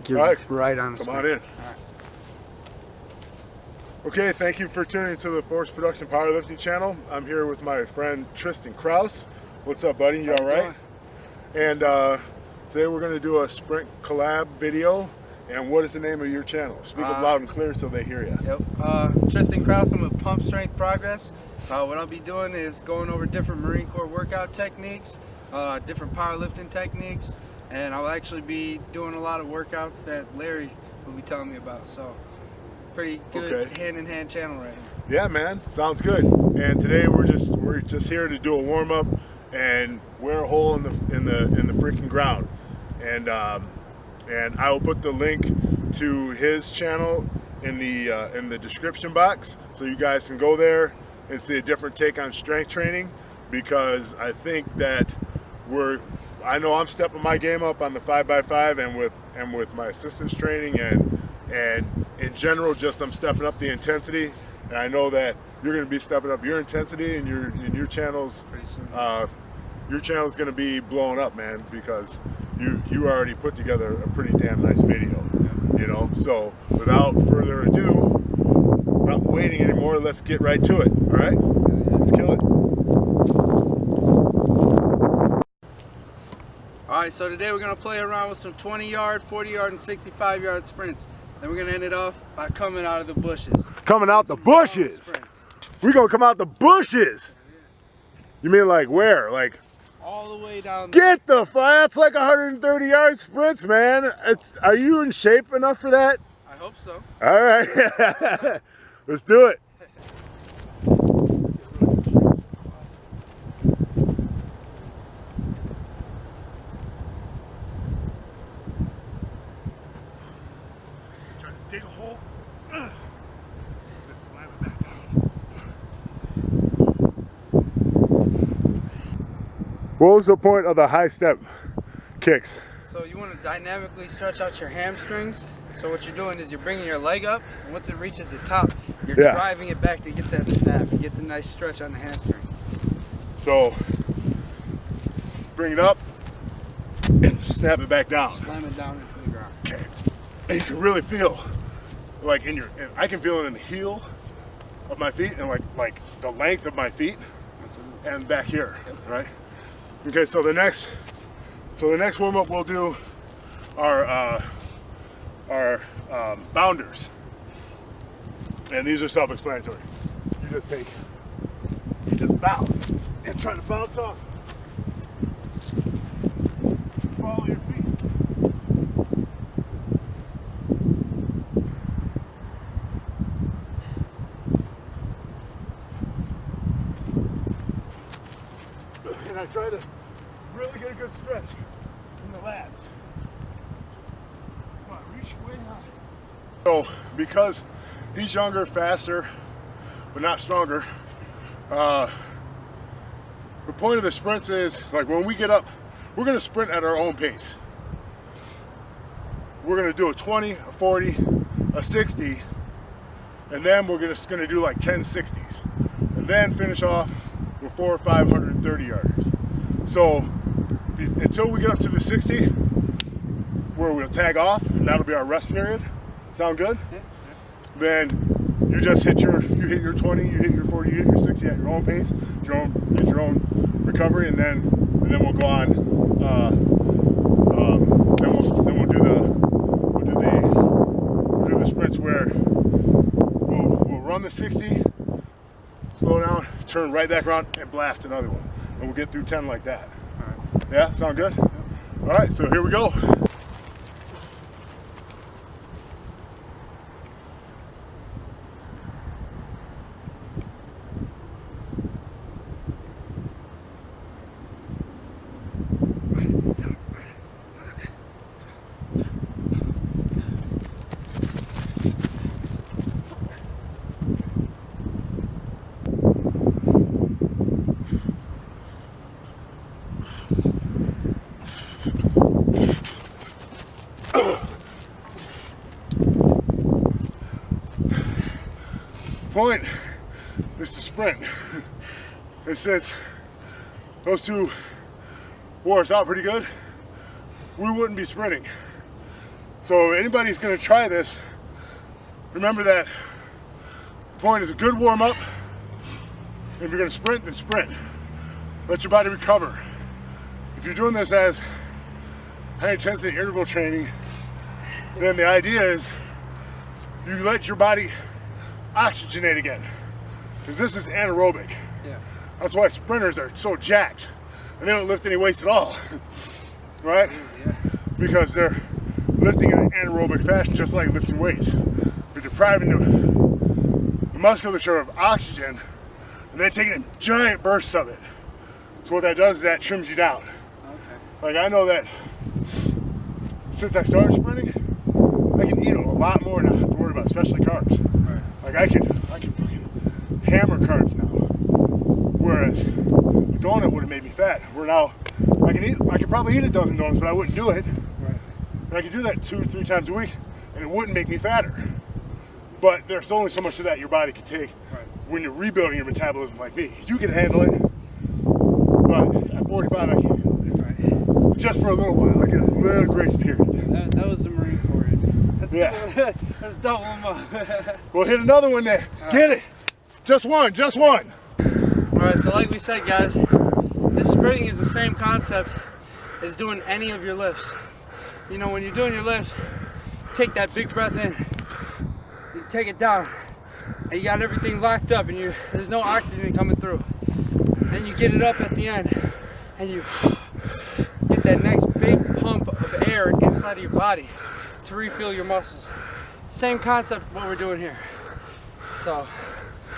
You're all right, right on. Come on in. Okay, thank you for tuning to the Force Production Powerlifting channel. I'm here with my friend Tristan Kraus. What's up, buddy? You all right? And today we're going to do a sprint collab video. And what is the name of your channel? Speak up loud and clear so they hear you. Yep. Tristan Kraus. I'm with Pump Strength Progress. What I'll be doing is going over different Marine Corps workout techniques, different powerlifting techniques, and I'll actually be doing a lot of workouts that Larry will be telling me about. So, pretty good hand-in-hand channel right here. Yeah, man, sounds good. And today we're just here to do a warm-up and wear a hole in the freaking ground. And I will put the link to his channel in the description box, so you guys can go there and see a different take on strength training, because I think that I know I'm stepping my game up on the 5x5 and with my assistance training and in general, just I'm stepping up the intensity, and I know that you're going to be stepping up your intensity, and your channel's going to be blowing up, man, because you already put together a pretty damn nice video, you know. So without further ado, not waiting anymore, let's get right to it. All right, let's kill it. All right, so today we're gonna play around with some 20-yard, 40-yard, and 65-yard sprints. Then we're gonna end it off by coming out of the bushes. Coming out the bushes. We're gonna come out the bushes. You mean like where? Like all the way down. Get the fuck! That's like 130-yard sprints, man. Are you in shape enough for that? I hope so. All right, let's do it. Try to dig a hole. Just slam it back down. What was the point of the high step kicks? So you want to dynamically stretch out your hamstrings. So what you're doing is you're bringing your leg up, and once it reaches the top, you're driving it back to get that snap and get the nice stretch on the hamstring. So bring it up and snap it back down. Slam it down into the ground. Okay. And you can really feel, like I can feel it in the heel of my feet and like the length of my feet and back here, right? Okay, so the next warm up we'll do are bounders, and these are self-explanatory. You just bounce and try to bounce off. Follow your feet. And I try to really get a good stretch in the lats. Come on, reach way high. So, because he's younger, faster, but not stronger, the point of the sprints is, like, when we get up, we're going to sprint at our own pace. We're going to do a 20, a 40, a 60, and then we're just going to do like 10 60s, and then finish off with 400 or 530 yarders. So until we get up to the 60, where we'll tag off, and that'll be our rest period. Sound good? Yeah. Then you just hit your 20, you hit your 40, you hit your 60 at your own pace, at your own recovery, and then we'll go on. Then we'll do the sprints where we'll run the 60, slow down, turn right back around, and blast another one, and we'll get through 10 like that. All right. Yeah, sound good? Yep. All right, so here we go. Point is to sprint. And since those two wore us out pretty good, we wouldn't be sprinting. So if anybody's gonna try this, remember that the point is a good warm up. If you're gonna sprint, then sprint. Let your body recover. If you're doing this as high intensity interval training, then the idea is you let your body oxygenate again. Because this is anaerobic. Yeah. That's why sprinters are so jacked and they don't lift any weights at all. Right? Yeah. Because they're lifting in an anaerobic fashion, just like lifting weights. You're depriving the musculature of oxygen and then taking in giant bursts of it. So what that does is that trims you down. Okay. Like I know that since I started sprinting, I can eat a lot more and not have to worry about, especially carbs. Right. Like I can fucking hammer carbs now. Whereas a donut would have made me fat. Where now I could probably eat a dozen donuts, but I wouldn't do it. Right. And I could do that 2 or 3 times a week, and it wouldn't make me fatter. But there's only so much of that your body can take when you're rebuilding your metabolism like me. You can handle it, but at 45 I can't. Right. Just for a little while, I get a little grace period. That was the Marine Corps. Yeah. Let's double them up. We'll hit another one there. Get it. Just one, just one. Alright, so like we said, guys, this sprinting is the same concept as doing any of your lifts. You know, when you're doing your lifts, take that big breath in, you take it down, and you got everything locked up and there's no oxygen coming through. Then you get it up at the end and you get that next big pump of air inside of your body to refuel your muscles. Same concept what we're doing here. So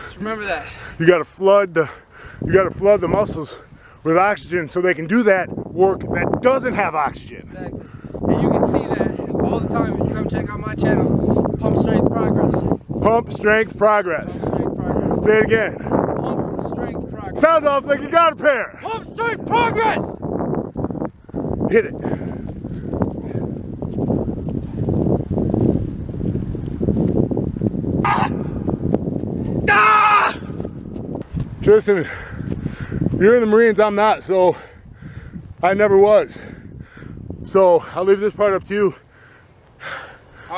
just remember that. You gotta flood the muscles with oxygen so they can do that work that doesn't have oxygen. Exactly. And you can see that all the time if you come check out my channel, Pump Strength Progress. Pump Strength Progress. Pump Strength Progress. Say it again. Pump Strength Progress. Sound off like you got a pair. Pump Strength Progress! Hit it. Ah! Tristan, you're in the Marines, I'm not, so I never was. So I'll leave this part up to you.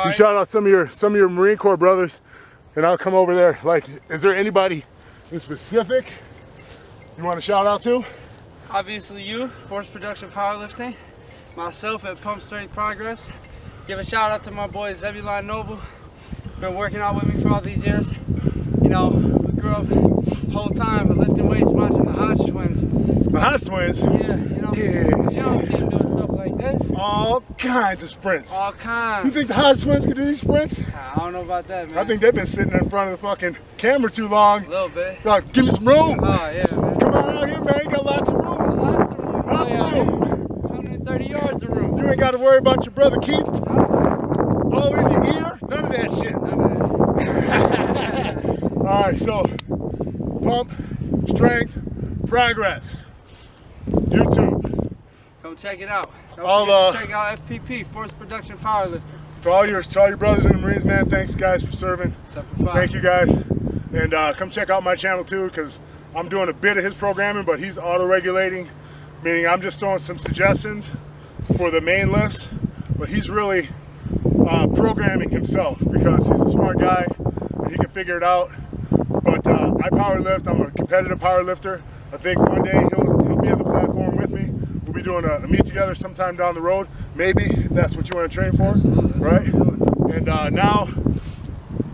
You shout out some of your Marine Corps brothers, and I'll come over there. Like, is there anybody in specific you want to shout out to? Obviously you, Force Production Powerlifting. Myself at Pump Strength Progress. Give a shout out to my boy Zebulon Noble. He's been working out with me for all these years. You know, we grew up the whole time lifting weights, watching the Hodge twins. The Hodge twins? Yeah, you know, Yeah. you don't see them doing stuff like this. All kinds of sprints. All kinds. You think the Hodge twins can do these sprints? I don't know about that, man. I think they've been sitting in front of the fucking camera too long. A little bit. Like, give me some room. Oh, yeah, man. Come on out here, man. You got lots of room. Lots of room. Lots of room. 130 yards of room. You ain't got to worry about your brother Keith all in your ear. None of that shit. All right, so Pump Strength Progress. YouTube. Go check it out. Don't I'll, forget to check out FPP, Force Production Powerlifting. To all your brothers in the Marines, man, thanks guys for serving. Thank you guys. And come check out my channel too, because I'm doing a bit of his programming, but he's auto-regulating, meaning I'm just throwing some suggestions for the main lifts, but he's really programming himself because he's a smart guy and he can figure it out. But I power lift. I'm a competitive power lifter. I think one day he'll be on the platform with me. We'll be doing a meet together sometime down the road, maybe, if that's what you want to train for. Absolutely, right? And now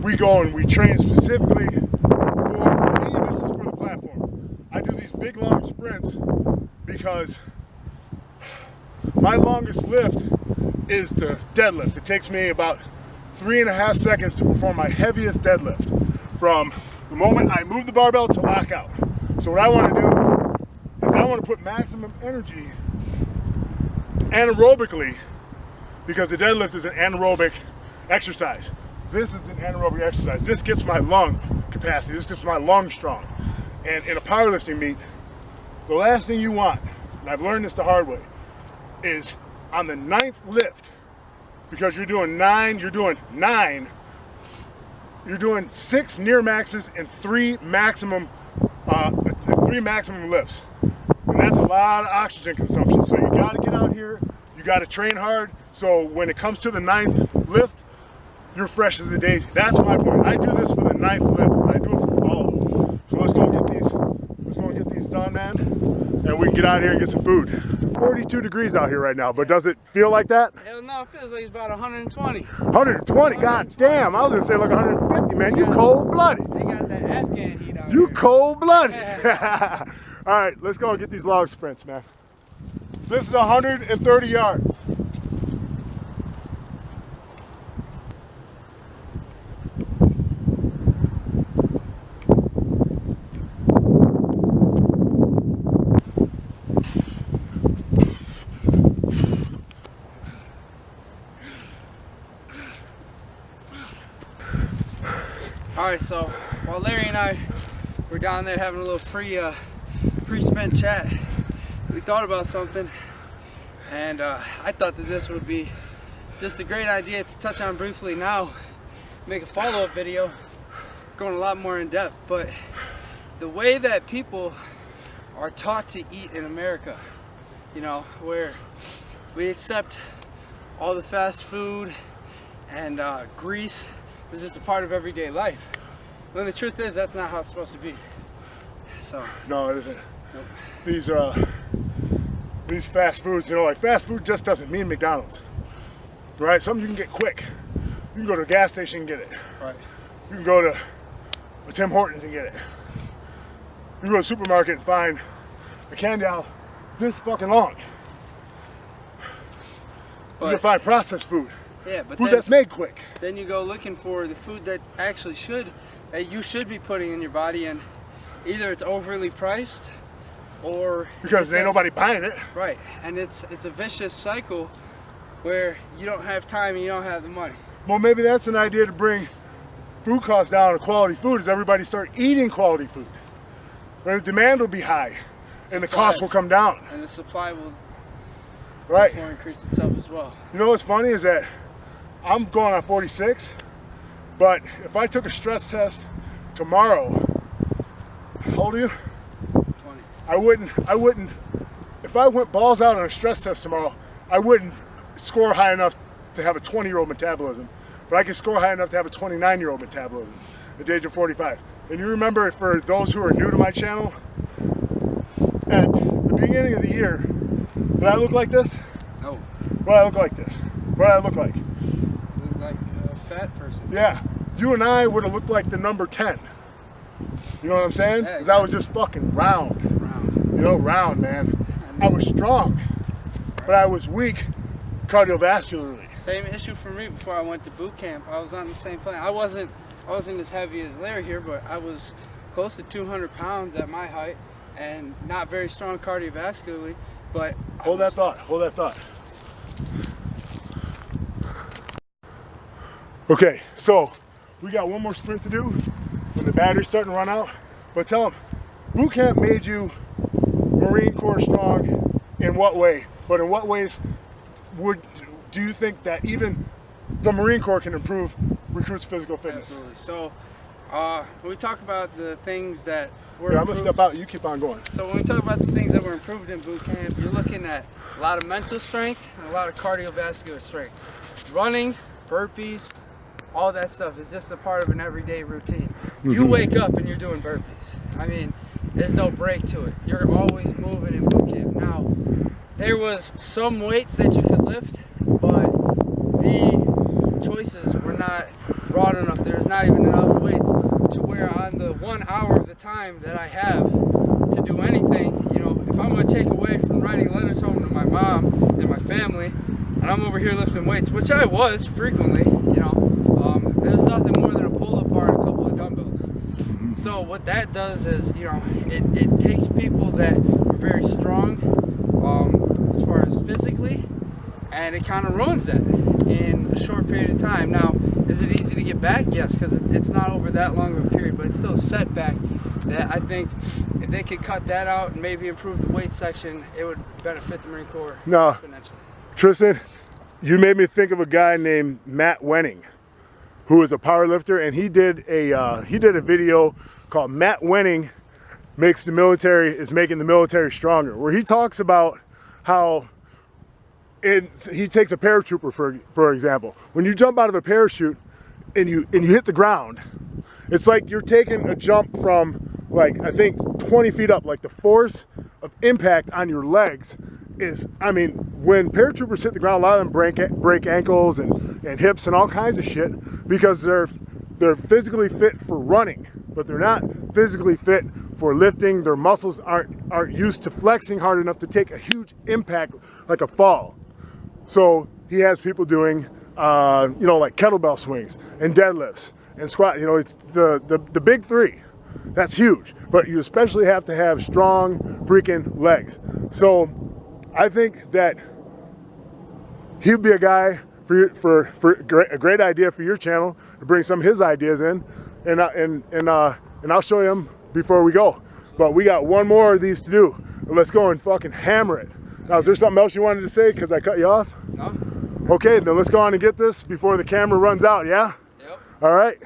we go and we train specifically for me. This is for the platform. I do these big long sprints because my longest lift is the deadlift. It takes me about 3.5 seconds to perform my heaviest deadlift from the moment I move the barbell to lock out. So what I want to do is I want to put maximum energy anaerobically, because the deadlift is an anaerobic exercise. This is an anaerobic exercise. This gets my lung capacity. This gets my lung strong. And in a powerlifting meet, the last thing you want, and I've learned this the hard way, is on the 9th lift, because you're doing 6 near maxes and 3 maximum lifts. And that's a lot of oxygen consumption. So you gotta get out here, you You got to train hard, so when it comes to the 9th lift, you're fresh as a daisy. That's my point. I do this for the 9th lift, but I do it for all of them. So let's go get these. Let's go and get these done, man, and we can get out here and get some food. 42 degrees out here right now, but does it feel like that? Hell no, it feels like it's about 120. 120? God damn, I was gonna say like 150, man. You cold-blooded. They got that Afghan heat out You here. cold-blooded. All right, let's go and get these log sprints, man. This is 130 yards. Alright, so while Larry and I were down there having a little pre-spent chat, we thought about something, and I thought that this would be just a great idea to touch on briefly now, make a follow-up video going a lot more in depth. But the way that people are taught to eat in America, you know, where we accept all the fast food and grease is just a part of everyday life, when the truth is that's not how it's supposed to be. So no, it isn't. Nope. These fast foods, you know, like fast food just doesn't mean McDonald's, right? Something you can get quick. You can go to a gas station and get it. Right. You can go to a Tim Hortons and get it. You can go to a supermarket and find a candy aisle this fucking long. You can find processed food. Yeah, but food that's made quick. Then you go looking for the food that actually that you should be putting in your body, and either it's overly priced or because there ain't nobody buying it. Right, and it's a vicious cycle where you don't have time and you don't have the money. Well, maybe that's an idea to bring food costs down to quality food, is everybody start eating quality food. Then the demand will be high and the cost will come down. And the supply will increase itself as well. You know what's funny is that I'm going on 46, but if I took a stress test tomorrow, how old are you? 20. I wouldn't, if I went balls out on a stress test tomorrow, I wouldn't score high enough to have a 20-year-old metabolism, but I can score high enough to have a 29-year-old metabolism at the age of 45. And you remember, for those who are new to my channel, at the beginning of the year, did I look like this? No. What did I look like this? What did I look like? You look like a fat person. Yeah. You and I would have looked like the number 10. You know what I'm saying? Because I was just fucking round. You know, round, man. I was strong, but I was weak cardiovascularly. Same issue for me before I went to boot camp. I was on the same plan. I wasn't as heavy as Larry here, but I was close to 200 pounds at my height and not very strong cardiovascularly. But hold that thought. Hold that thought. Okay, so we got one more sprint to do when the battery's starting to run out. But tell them, boot camp made you Marine Corps strong in what way? But in what ways do you think that even the Marine Corps can improve recruits' physical fitness? Absolutely. So when we talk about the things that were I'm gonna step out, you keep on going. So when we talk about the things that were improved in boot camp, you're looking at a lot of mental strength and a lot of cardiovascular strength. Running, burpees, all that stuff is just a part of an everyday routine. You wake up and you're doing burpees. I mean, there's no break to it. You're always moving in boot camp. Now, there was some weights that you could lift, but the choices were not broad enough. There's not even enough weights to where on the 1 hour of the time that I have to do anything, you know, if I'm going to take away from writing letters home to my mom and my family, and I'm over here lifting weights, which I was frequently, you know, there's nothing more than a pull-up bar and a couple of dumbbells. So what that does is, you know, it takes people that are very strong as far as physically, and it kind of ruins that in a short period of time. Now, is it easy to get back? Yes, because it's not over that long of a period, but it's still a setback that I think if they could cut that out and maybe improve the weight section, it would benefit the Marine Corps exponentially. Tristan, you made me think of a guy named Matt Wenning, who is a power lifter, and he did a video called Matt Wenning is making the military stronger, where he talks about how he takes a paratrooper for example. When you jump out of a parachute and you hit the ground, it's like you're taking a jump from, like, I think 20 feet up. Like, the force of impact on your legs is, I mean, when paratroopers hit the ground, a lot of them break ankles and hips and all kinds of shit because they're physically fit for running, but they're not physically fit for lifting. Their muscles aren't used to flexing hard enough to take a huge impact like a fall. So he has people doing, you know, like kettlebell swings and deadlifts and squat. You know, it's the big three. That's huge, but you especially have to have strong freaking legs. So I think that he'd be a guy for a great idea for your channel to bring some of his ideas in, and I'll show him before we go. But we got one more of these to do. Let's go and fucking hammer it. Now, is there something else you wanted to say because I cut you off? No. Okay, then let's go on and get this before the camera runs out, yeah? Yep. All right.